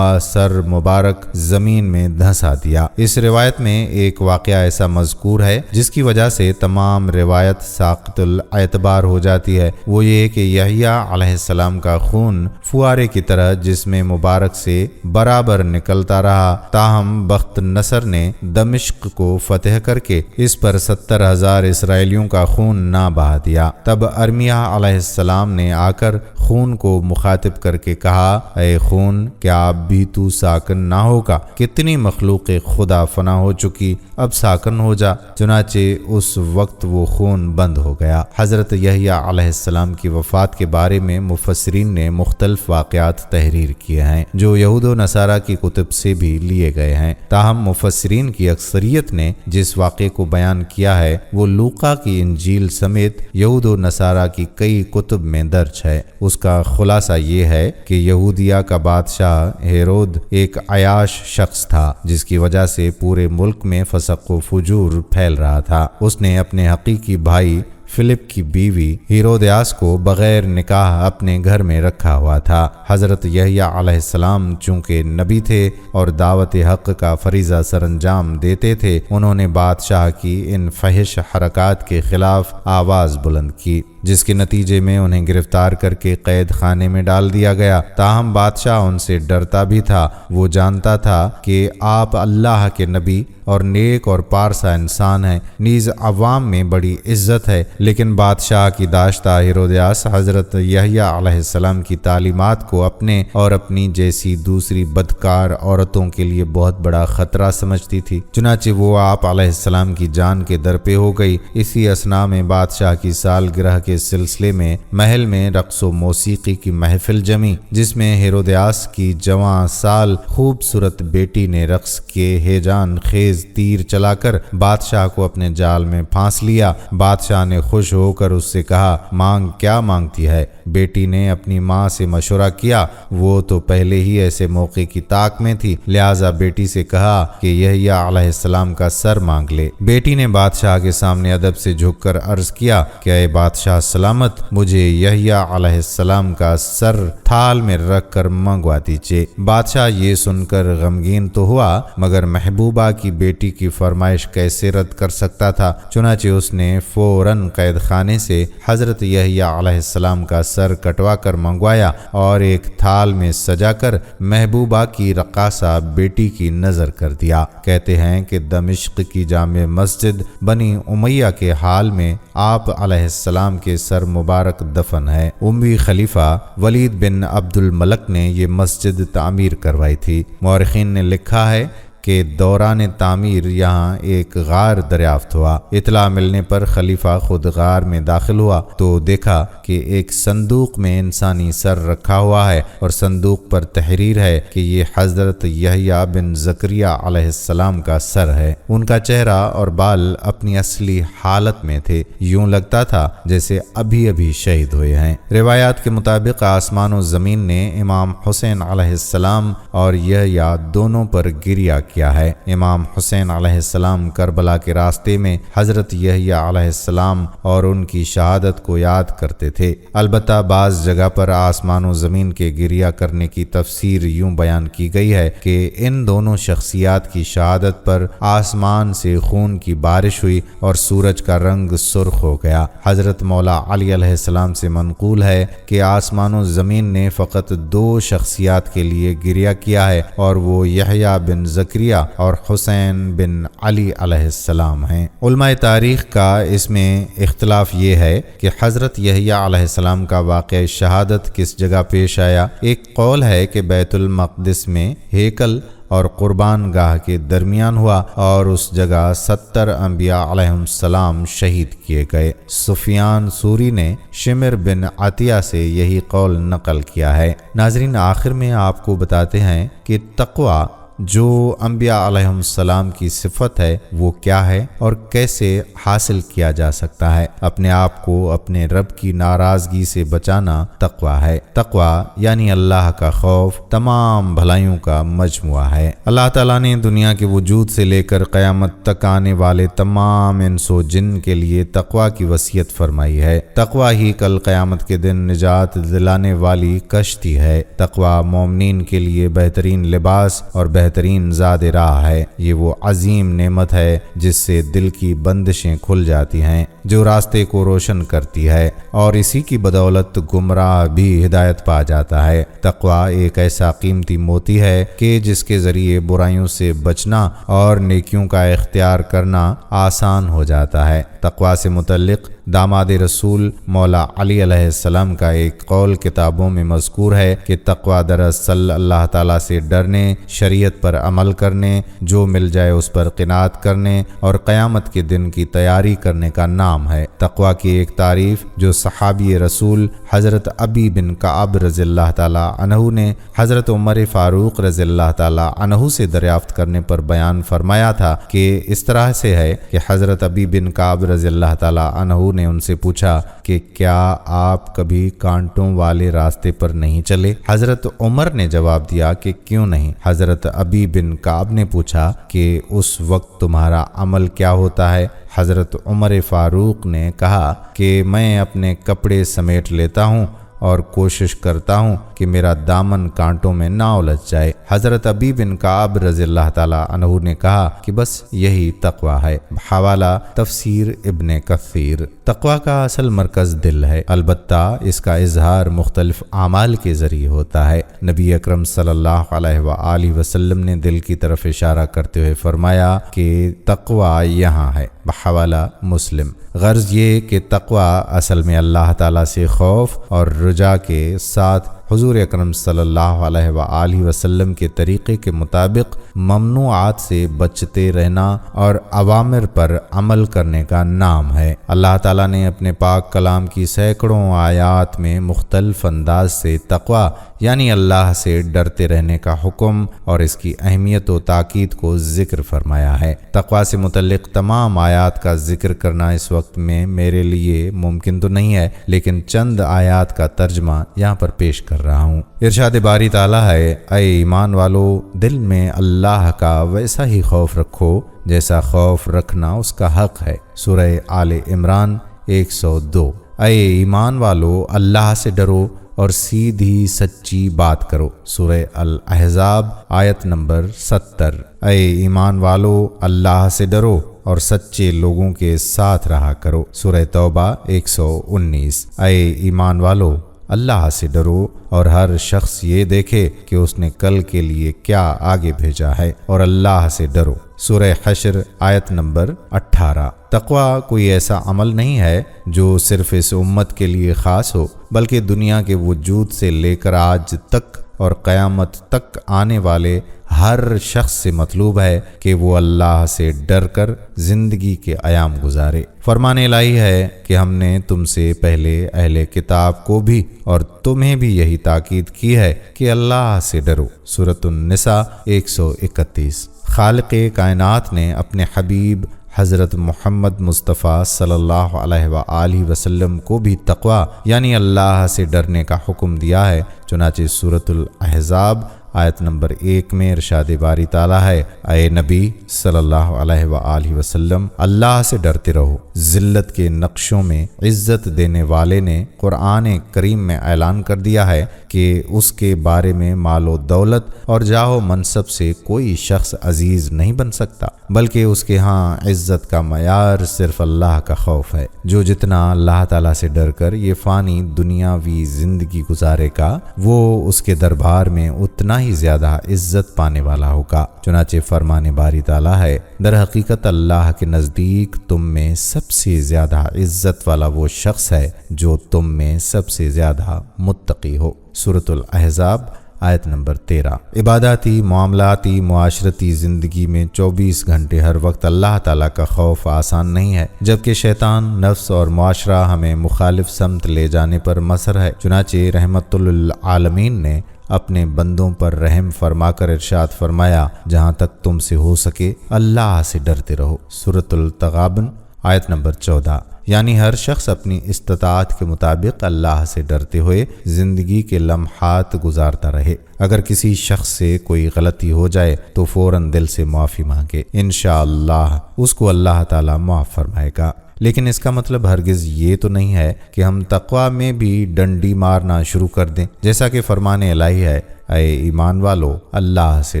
سر مبارک زمین میں دھنسا دیا۔ اس روایت میں ایک واقعہ ایسا مذکور ہے جس کی وجہ سے تمام روایت ساقط الاعتبار ہو جاتی ہے، وہ یہ کہ یحییٰ علیہ السلام کا خون فوارے کی طرح جسم مبارک سے برابر نکلتا رہا، تاہم بخت نصر نے دمشق کو فتح کر کے اس پر 70,000 اسرائیلیوں کا خون نہ بہا دیا۔ تب ارمیہ علیہ السلام نے آ کر خون کو مخاطب کر کے کہا، اے خون، کیا اب بھی تو ساکن نہ ہوگا؟ کتنی مخلوق خدا فنا ہو چکی، اب ساکن ہو جا۔ چنانچہ اس وقت وہ خون بند ہو گیا۔ حضرت یحییٰ علیہ السلام کی وفات کے بارے میں مفسرین نے مختلف واقعات تحریر کیے ہیں جو یہود و نصارہ کی کتب سے بھی لیے گئے ہیں، تاہم مفسرین کی اکثریت نے جس واقعے کو بیان کیا ہے وہ لوقا کی انجیل سمیت یہود و نصارہ کی کئی کتب میں درج ہے۔ اس کا خلاصہ یہ ہے کہ یہودیہ کا بادشاہ ہیرود ایک عیاش شخص تھا جس کی وجہ سے پورے ملک میں فسق و فجور پھیل رہا تھا۔ اس نے اپنے حقیقی بھائی فلپ کی بیوی ہیرودیاس کو بغیر نکاح اپنے گھر میں رکھا ہوا تھا۔ حضرت یحییٰ علیہ السلام چونکہ نبی تھے اور دعوت حق کا فریضہ سر انجام دیتے تھے، انہوں نے بادشاہ کی ان فحش حرکات کے خلاف آواز بلند کی، جس کے نتیجے میں انہیں گرفتار کر کے قید خانے میں ڈال دیا گیا۔ تاہم بادشاہ ان سے ڈرتا بھی تھا، وہ جانتا تھا کہ آپ اللہ کے نبی اور نیک اور پارسا انسان ہیں، نیز عوام میں بڑی عزت ہے، لیکن بادشاہ کی داشتہ ہیرودیاس حضرت یحییٰ علیہ السلام کی تعلیمات کو اپنے اور اپنی جیسی دوسری بدکار عورتوں کے لیے بہت بڑا خطرہ سمجھتی تھی، چنانچہ وہ آپ علیہ السلام کی جان کے در پہ ہو گئی۔ اسی اثنا میں بادشاہ کی سالگرہ کے سلسلے میں محل میں رقص و موسیقی کی محفل جمی، جس میں ہیرودیاس کی جوان سال خوبصورت بیٹی نے رقص کے ہیجان خیز تیر چلا کر بادشاہ کو اپنے جال میں پھانس لیا۔ بادشاہ نے خوش ہو کر اس سے کہا، مانگ، کیا مانگتی ہے؟ بیٹی نے اپنی ماں سے مشورہ کیا، وہ تو پہلے ہی ایسے موقع کی طاق میں تھی، لہٰذا بیٹی سے کہا کہ یحییٰ علیہ السلام کا سر مانگ لے۔ بیٹی نے بادشاہ کے سامنے ادب سے جھک کر عرض کیا کہ اے بادشاہ سلامت، مجھے یحییٰ علیہ السلام کا سر تھال میں رکھ کر منگوا دیجیے۔ بادشاہ یہ سن کر غمگین تو ہوا، مگر محبوبہ کی بیٹی کی فرمائش کیسے رد کر سکتا تھا؟ چنانچہ اس نے فوراً قید خانے سے حضرت یحییٰ علیہ السلام کا سر کٹوا کر منگوایا اور ایک تھال میں سجا کر محبوبہ کی رقاصہ بیٹی کی نظر کر دیا۔ کہتے ہیں کہ دمشق کی جامع مسجد بنی امیہ کے حال میں آپ علیہ السلام کے سر مبارک دفن ہے۔ اموی خلیفہ ولید بن عبد الملک نے یہ مسجد تعمیر کروائی تھی۔ مورخین نے لکھا ہے کہ دوران تعمیر یہاں ایک غار دریافت ہوا۔ اطلاع ملنے پر خلیفہ خود غار میں داخل ہوا تو دیکھا کہ ایک صندوق میں انسانی سر رکھا ہوا ہے اور صندوق پر تحریر ہے کہ یہ حضرت یحییٰ بن زکریا علیہ السلام کا سر ہے۔ ان کا چہرہ اور بال اپنی اصلی حالت میں تھے، یوں لگتا تھا جیسے ابھی ابھی شہید ہوئے ہیں۔ روایات کے مطابق آسمان و زمین نے امام حسین علیہ السلام اور یحییٰ دونوں پر گریہ کیا ہے۔ امام حسین علیہ السلام کربلا کے راستے میں حضرت یحییٰ علیہ السلام اور ان کی شہادت کو یاد کرتے تھے۔ البتہ بعض جگہ پر آسمان و زمین کے گریا کرنے کی تفسیر یوں بیان کی گئی ہے کہ ان دونوں شخصیات کی شہادت پر آسمان سے خون کی بارش ہوئی اور سورج کا رنگ سرخ ہو گیا۔ حضرت مولا علی علیہ السلام سے منقول ہے کہ آسمان و زمین نے فقط 2 شخصیات کے لیے گریا کیا ہے، اور وہ یحییٰ بن زکریا اور حسین بن علی علیہ السلام ہیں۔ علماء تاریخ کا اس میں اختلاف یہ ہے کہ حضرت یحییٰ علیہ السلام کا واقعہ شہادت کس جگہ پیش آیا۔ ایک قول ہے کہ بیت المقدس میں ہیکل اور قربان گاہ کے درمیان ہوا، اور اس جگہ 70 انبیاء علیہم السلام شہید کیے گئے۔ سفیان ثوری نے شمر بن عطیہ سے یہی قول نقل کیا ہے۔ ناظرین، آخر میں آپ کو بتاتے ہیں کہ تقوی جو انبیاء علیہم السلام کی صفت ہے وہ کیا ہے اور کیسے حاصل کیا جا سکتا ہے۔ اپنے آپ کو اپنے رب کی ناراضگی سے بچانا تقوی ہے۔ تقوی یعنی اللہ کا خوف تمام بھلائیوں کا مجموعہ ہے۔ اللہ تعالیٰ نے دنیا کے وجود سے لے کر قیامت تک آنے والے تمام انس و جن کے لیے تقوی کی وصیت فرمائی ہے۔ تقوی ہی کل قیامت کے دن نجات دلانے والی کشتی ہے۔ تقوی مومنین کے لیے بہترین لباس اور بہترین زاد راہ ہے۔ یہ وہ عظیم نعمت ہے جس سے دل کی بندشیں کھل جاتی ہیں، جو راستے کو روشن کرتی ہے، اور اسی کی بدولت گمراہ بھی ہدایت پا جاتا ہے۔ تقوی ایک ایسا قیمتی موتی ہے کہ جس کے ذریعے برائیوں سے بچنا اور نیکیوں کا اختیار کرنا آسان ہو جاتا ہے۔ تقوی سے متعلق داماد رسول مولا علی علیہ السلام کا ایک قول کتابوں میں مذکور ہے کہ تقوی دراصل اللہ تعالیٰ سے ڈرنے، شریعت پر عمل کرنے، جو مل جائے اس پر قناعت کرنے اور قیامت کے دن کی تیاری کرنے کا نام ہے۔ تقوی کی ایک تعریف جو صحابی رسول حضرت ابی بن کعب رضی اللہ تعالیٰ عنہ نے حضرت عمر فاروق رضی اللہ تعالیٰ عنہ سے دریافت کرنے پر بیان فرمایا تھا کہ اس طرح سے ہے کہ حضرت ابی بن کعب رضی اللہ تعالیٰ عنہ نے ان سے پوچھا کہ کیا آپ کبھی کانٹوں والے راستے پر نہیں چلے؟ حضرت عمر نے جواب دیا کہ کیوں نہیں؟ حضرت ابی بن کعب نے پوچھا کہ اس وقت تمہارا عمل کیا ہوتا ہے؟ حضرت عمر فاروق نے کہا کہ میں اپنے کپڑے سمیٹ لیتا ہوں اور کوشش کرتا ہوں کہ میرا دامن کانٹوں میں نہ الجھ جائے۔ حضرت ابی بن کعب رضی اللہ تعالیٰ عنہ نے کہا کہ بس یہی تقوی ہے۔ حوالہ تفسیر ابن کثیر۔ تقوی کا اصل مرکز دل ہے، البتہ اس کا اظہار مختلف اعمال کے ذریعے ہوتا ہے۔ نبی اکرم صلی اللہ علیہ وآلہ وسلم نے دل کی طرف اشارہ کرتے ہوئے فرمایا کہ تقوی یہاں ہے، بحوالہ مسلم۔ غرض یہ کہ تقوی اصل میں اللہ تعالیٰ سے خوف اور رجا کے ساتھ حضور اکرم صلی اللہ علیہ وآلہ وسلم کے طریقے کے مطابق ممنوعات سے بچتے رہنا اور اوامر پر عمل کرنے کا نام ہے۔ اللہ تعالیٰ نے اپنے پاک کلام کی سینکڑوں آیات میں مختلف انداز سے تقوی یعنی اللہ سے ڈرتے رہنے کا حکم اور اس کی اہمیت و تاکید کو ذکر فرمایا ہے۔ تقوی سے متعلق تمام آیات کا ذکر کرنا اس وقت میں میرے لیے ممکن تو نہیں ہے، لیکن چند آیات کا ترجمہ یہاں پر پیش کر رہا ہوں۔ ارشاد باری تعالیٰ ہے، اے ایمان والو، دل میں اللہ کا ویسا ہی خوف رکھو جیسا خوف رکھنا اس کا حق ہے۔ سورہ آل عمران 102۔ اے ایمان والو، اللہ سے ڈرو اور سیدھی سچی بات کرو۔ سورہ الاحزاب آیت نمبر 70۔ اے ایمان والو، اللہ سے ڈرو اور سچے لوگوں کے ساتھ رہا کرو۔ سورہ توبہ 119۔ اے ایمان والو، اللہ سے ڈرو اور ہر شخص یہ دیکھے کہ اس نے کل کے لیے کیا آگے بھیجا ہے، اور اللہ سے ڈرو۔ سورہ حشر آیت نمبر 18۔ تقوی کوئی ایسا عمل نہیں ہے جو صرف اس امت کے لیے خاص ہو، بلکہ دنیا کے وجود سے لے کر آج تک اور قیامت تک آنے والے ہر شخص سے مطلوب ہے کہ وہ اللہ سے ڈر کر زندگی کے ایام گزارے۔ فرمان الہی ہے کہ ہم نے تم سے پہلے اہل کتاب کو بھی اور تمہیں بھی یہی تاکید کی ہے کہ اللہ سے ڈرو۔ سورۃ النساء 131۔ خالق کائنات نے اپنے حبیب حضرت محمد مصطفیٰ صلی اللہ علیہ وآلہ وسلم کو بھی تقوی یعنی اللہ سے ڈرنے کا حکم دیا ہے، چنانچہ سورۃ الاحزاب آیت نمبر 1 میں ارشاد باری تعالیٰ ہے، اے نبی صلی اللہ علیہ وآلہ وسلم اللہ سے ڈرتے رہو۔ ذلت کے نقشوں میں عزت دینے والے نے قرآن کریم میں اعلان کر دیا ہے کہ اس کے بارے میں مال و دولت اور جاہ و منصب سے کوئی شخص عزیز نہیں بن سکتا، بلکہ اس کے ہاں عزت کا معیار صرف اللہ کا خوف ہے۔ جو جتنا اللہ تعالیٰ سے ڈر کر یہ فانی دنیاوی زندگی گزارے گا، وہ اس کے دربار میں اتنا ہی زیادہ عزت پانے والا ہوگا۔ چنانچہ فرمان باری تعالیٰ ہے، در حقیقت اللہ کے نزدیک تم میں سب سے زیادہ عزت والا وہ شخص ہے جو تم میں سب سے زیادہ متقی ہو۔ سورۃ الاحزاب آیت نمبر 13۔ عباداتی، معاملاتی، معاشرتی زندگی میں 24 گھنٹے ہر وقت اللہ تعالیٰ کا خوف آسان نہیں ہے، جبکہ شیطان، نفس اور معاشرہ ہمیں مخالف سمت لے جانے پر مصر ہے۔ چنانچہ رحمت للعالمین نے اپنے بندوں پر رحم فرما کر ارشاد فرمایا، جہاں تک تم سے ہو سکے اللہ سے ڈرتے رہو۔ سورۃ التغابن آیت نمبر 14۔ یعنی ہر شخص اپنی استطاعت کے مطابق اللہ سے ڈرتے ہوئے زندگی کے لمحات گزارتا رہے۔ اگر کسی شخص سے کوئی غلطی ہو جائے تو فوراً دل سے معافی مانگے، انشاءاللہ اس کو اللہ تعالیٰ معاف فرمائے گا۔ لیکن اس کا مطلب ہرگز یہ تو نہیں ہے کہ ہم تقویٰ میں بھی ڈنڈی مارنا شروع کر دیں، جیسا کہ فرمان الہی ہے، اے ایمان والو اللہ سے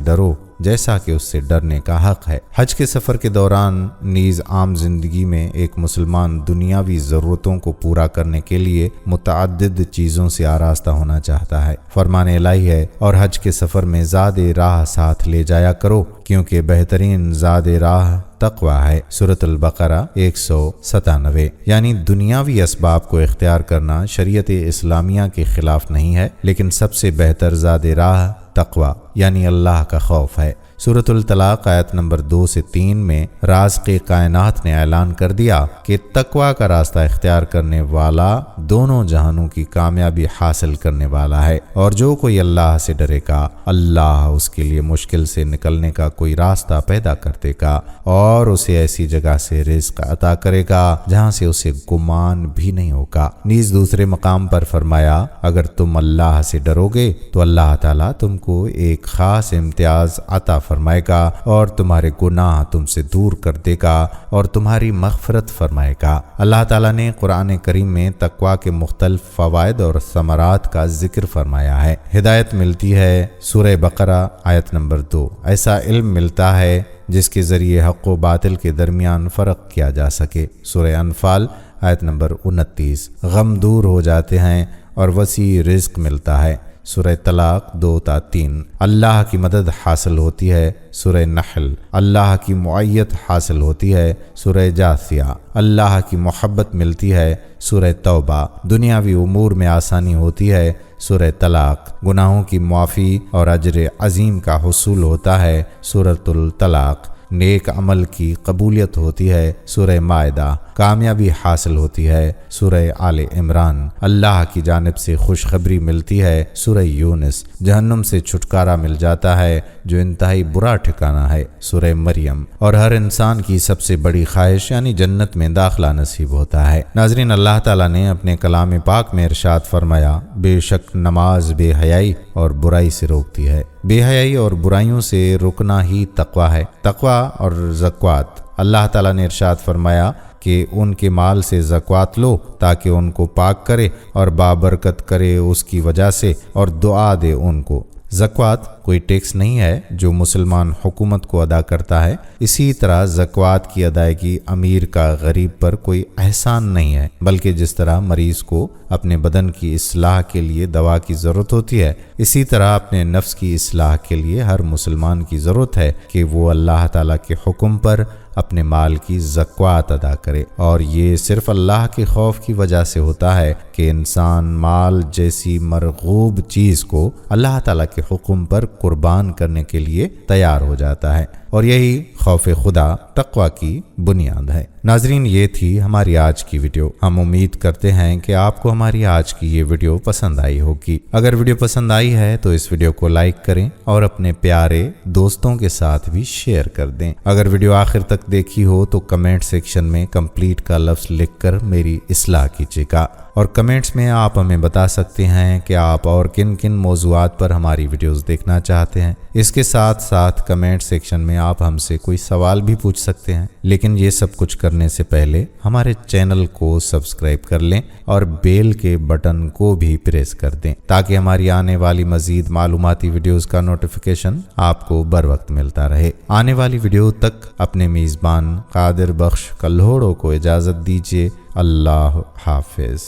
ڈرو جیسا کہ اس سے ڈرنے کا حق ہے۔ حج کے سفر کے دوران نیز عام زندگی میں ایک مسلمان دنیاوی ضرورتوں کو پورا کرنے کے لیے متعدد چیزوں سے آراستہ ہونا چاہتا ہے۔ فرمان الہی ہے، اور حج کے سفر میں زاد راہ ساتھ لے جایا کرو، کیونکہ بہترین زاد راہ تقویٰ ہے۔ سورۃ البقرہ 197۔ یعنی دنیاوی اسباب کو اختیار کرنا شریعت اسلامیہ کے خلاف نہیں ہے، لیکن سب سے بہتر زاد راہ تقویٰ یعنی اللہ کا خوف ہے۔ سورۃ الطلاق آیت نمبر 2 سے 3 میں رازق کائنات نے اعلان کر دیا کہ تقویٰ کا راستہ اختیار کرنے والا دونوں جہانوں کی کامیابی حاصل کرنے والا ہے، اور جو کوئی اللہ سے ڈرے گا اللہ اس کے لیے مشکل سے نکلنے کا کوئی راستہ پیدا کر دے گا، اور اسے ایسی جگہ سے رزق عطا کرے گا جہاں سے اسے گمان بھی نہیں ہوگا۔ نیز دوسرے مقام پر فرمایا، اگر تم اللہ سے ڈرو گے تو اللہ تعالیٰ تم کو ایک خاص امتیاز عطا فرمائے گا، اور تمہارے گناہ تم سے دور کر دے گا اور تمہاری مغفرت فرمائے گا۔ اللہ تعالیٰ نے قرآن کریم میں تقویٰ کے مختلف فوائد اور ثمرات کا ذکر فرمایا ہے۔ ہدایت ملتی ہے، سورہ بقرہ آیت نمبر 2۔ ایسا علم ملتا ہے جس کے ذریعے حق و باطل کے درمیان فرق کیا جا سکے، سورہ انفال آیت نمبر 29۔ غم دور ہو جاتے ہیں اور وسیع رزق ملتا ہے، سورہ طلاق 2-3۔ اللہ کی مدد حاصل ہوتی ہے، سورہ نحل۔ اللہ کی معیت حاصل ہوتی ہے، سورہ جاثیہ۔ اللہ کی محبت ملتی ہے، سورہ توبہ۔ دنیاوی امور میں آسانی ہوتی ہے، سورہ طلاق۔ گناہوں کی معافی اور اجر عظیم کا حصول ہوتا ہے، سورۃ الطلاق۔ نیک عمل کی قبولیت ہوتی ہے، سورہ مائدہ۔ کامیابی حاصل ہوتی ہے، سورہ آل عمران۔ اللہ کی جانب سے خوشخبری ملتی ہے، سورہ یونس۔ جہنم سے چھٹکارا مل جاتا ہے جو انتہائی برا ٹھکانہ ہے، سورہ مریم۔ اور ہر انسان کی سب سے بڑی خواہش یعنی جنت میں داخلہ نصیب ہوتا ہے۔ ناظرین، اللہ تعالیٰ نے اپنے کلام پاک میں ارشاد فرمایا، بے شک نماز بے حیائی اور برائی سے روکتی ہے۔ بے حیائی اور برائیوں سے رکنا ہی تقویٰ ہے۔ تقویٰ اور زکوٰۃ۔ اللہ تعالیٰ نے ارشاد فرمایا کہ ان کے مال سے زکوٰۃ لو تاکہ ان کو پاک کرے اور بابرکت کرے اس کی وجہ سے، اور دعا دے ان کو۔ زکوٰۃ کوئی ٹیکس نہیں ہے جو مسلمان حکومت کو ادا کرتا ہے، اسی طرح زکوٰۃ کی ادائیگی امیر کا غریب پر کوئی احسان نہیں ہے، بلکہ جس طرح مریض کو اپنے بدن کی اصلاح کے لیے دوا کی ضرورت ہوتی ہے، اسی طرح اپنے نفس کی اصلاح کے لیے ہر مسلمان کی ضرورت ہے کہ وہ اللہ تعالیٰ کے حکم پر اپنے مال کی زکوٰۃ ادا کرے، اور یہ صرف اللہ کے خوف کی وجہ سے ہوتا ہے کہ انسان مال جیسی مرغوب چیز کو اللہ تعالیٰ کے حکم پر قربان کرنے کے لیے تیار ہو جاتا ہے۔ اور یہی خوف خدا تقوی کی بنیاد ہے۔ ناظرین، یہ تھی ہماری آج کی ویڈیو۔ ہم امید کرتے ہیں کہ آپ کو ہماری آج کی یہ ویڈیو پسند آئی ہوگی۔ اگر ویڈیو پسند آئی ہے تو اس ویڈیو کو لائک کریں اور اپنے پیارے دوستوں کے ساتھ بھی شیئر کر دیں۔ اگر ویڈیو آخر تک دیکھی ہو تو کمنٹ سیکشن میں کمپلیٹ کا لفظ لکھ کر میری اصلاح کیجیے گا، اور کمنٹس میں آپ ہمیں بتا سکتے ہیں کہ آپ اور کن کن موضوعات پر ہماری ویڈیوز دیکھنا چاہتے ہیں۔ اس کے ساتھ ساتھ کمنٹ سیکشن میں آپ ہم سے کوئی سوال بھی پوچھ سکتے ہیں، لیکن یہ سب کچھ کرنے سے پہلے ہمارے چینل کو سبسکرائب کر لیں اور بیل کے بٹن کو بھی پریس کر دیں تاکہ ہماری آنے والی مزید معلوماتی ویڈیوز کا نوٹیفیکیشن آپ کو بر وقت ملتا رہے۔ آنے والی ویڈیو تک اپنے میزبان قادر بخش کلہوڑوں کو اجازت دیجیے۔ اللہ حافظ۔